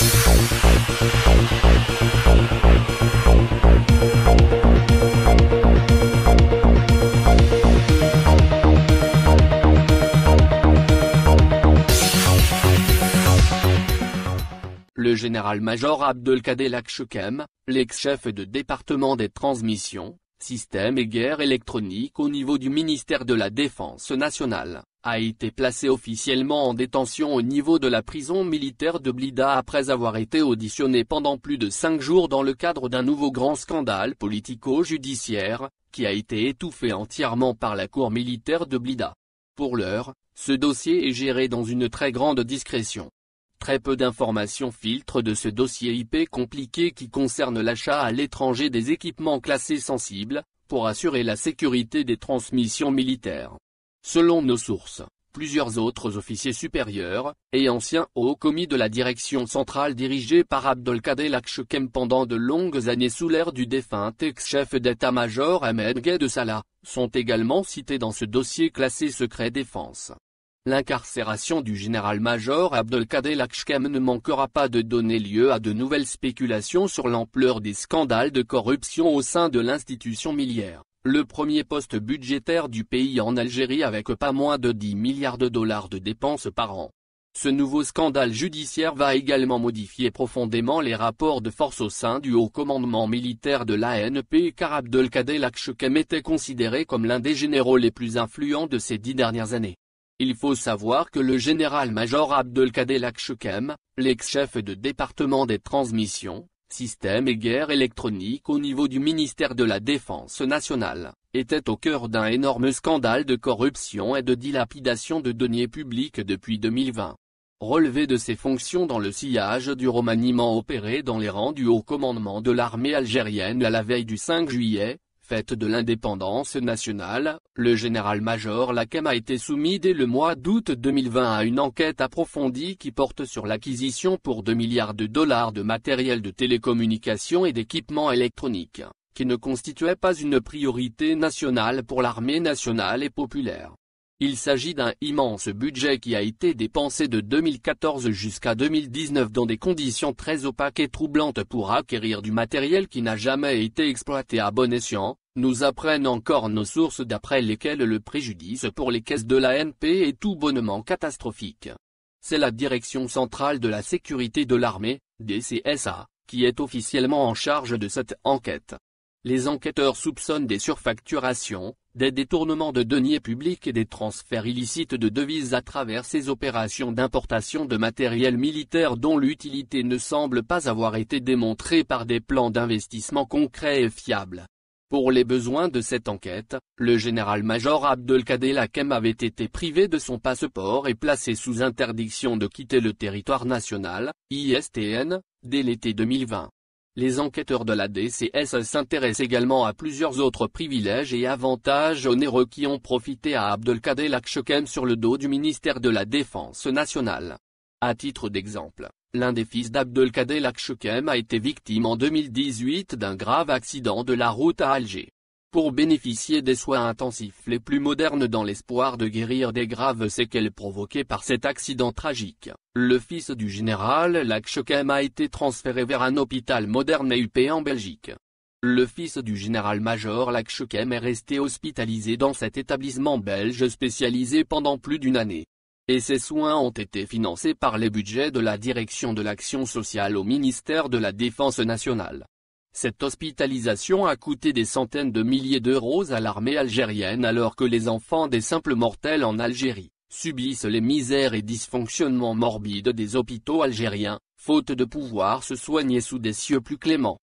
Le général-major Abdelkader Lakchekem, l'ex-chef de département des transmissions, systèmes et guerre électronique au niveau du ministère de la Défense nationale, a été placé officiellement en détention au niveau de la prison militaire de Blida après avoir été auditionné pendant plus de 5 jours dans le cadre d'un nouveau grand scandale politico-judiciaire, qui a été étouffé entièrement par la cour militaire de Blida. Pour l'heure, ce dossier est géré dans une très grande discrétion. Très peu d'informations filtrent de ce dossier IP compliqué qui concerne l'achat à l'étranger des équipements classés sensibles, pour assurer la sécurité des transmissions militaires. Selon nos sources, plusieurs autres officiers supérieurs, et anciens hauts commis de la direction centrale dirigée par Abdelkader Lakchekem pendant de longues années sous l'ère du défunt ex-chef d'état-major Ahmed Gued Salah, sont également cités dans ce dossier classé secret défense. L'incarcération du général-major Abdelkader Lakchekem ne manquera pas de donner lieu à de nouvelles spéculations sur l'ampleur des scandales de corruption au sein de l'institution miliaire, le premier poste budgétaire du pays en Algérie avec pas moins de 10 milliards de dollars de dépenses par an. Ce nouveau scandale judiciaire va également modifier profondément les rapports de force au sein du haut commandement militaire de l'ANP car Abdelkader Lakchekem était considéré comme l'un des généraux les plus influents de ces 10 dernières années. Il faut savoir que le général-major Abdelkader Lakchekem, l'ex-chef de département des transmissions, systèmes et guerre électronique au niveau du ministère de la Défense nationale, était au cœur d'un énorme scandale de corruption et de dilapidation de deniers publics depuis 2020. Relevé de ses fonctions dans le sillage du remaniement opéré dans les rangs du haut commandement de l'armée algérienne à la veille du 5 juillet, fête de l'indépendance nationale, le général-major Lakem a été soumis dès le mois d'août 2020 à une enquête approfondie qui porte sur l'acquisition pour 2 milliards de dollars de matériel de télécommunications et d'équipements électroniques, qui ne constituait pas une priorité nationale pour l'armée nationale et populaire. Il s'agit d'un immense budget qui a été dépensé de 2014 jusqu'à 2019 dans des conditions très opaques et troublantes pour acquérir du matériel qui n'a jamais été exploité à bon escient, nous apprennent encore nos sources d'après lesquelles le préjudice pour les caisses de l'ANP est tout bonnement catastrophique. C'est la Direction centrale de la sécurité de l'armée, DCSA, qui est officiellement en charge de cette enquête. Les enquêteurs soupçonnent des surfacturations, des détournements de deniers publics et des transferts illicites de devises à travers ces opérations d'importation de matériel militaire dont l'utilité ne semble pas avoir été démontrée par des plans d'investissement concrets et fiables. Pour les besoins de cette enquête, le général-major Abdelkader Lakem avait été privé de son passeport et placé sous interdiction de quitter le territoire national, ISTN, dès l'été 2020. Les enquêteurs de la DCS s'intéressent également à plusieurs autres privilèges et avantages onéreux qui ont profité à Abdelkader Lakchekem sur le dos du ministère de la Défense nationale. À titre d'exemple, l'un des fils d'Abdelkader Lakchekem a été victime en 2018 d'un grave accident de la route à Alger. Pour bénéficier des soins intensifs les plus modernes dans l'espoir de guérir des graves séquelles provoquées par cet accident tragique, le fils du général Lakchekem a été transféré vers un hôpital moderne et huppé en Belgique. Le fils du général-major Lakchekem est resté hospitalisé dans cet établissement belge spécialisé pendant plus d'1 année. Et ces soins ont été financés par les budgets de la Direction de l'action sociale au ministère de la Défense nationale. Cette hospitalisation a coûté des centaines de milliers d'euros à l'armée algérienne alors que les enfants des simples mortels en Algérie subissent les misères et dysfonctionnements morbides des hôpitaux algériens, faute de pouvoir se soigner sous des cieux plus cléments.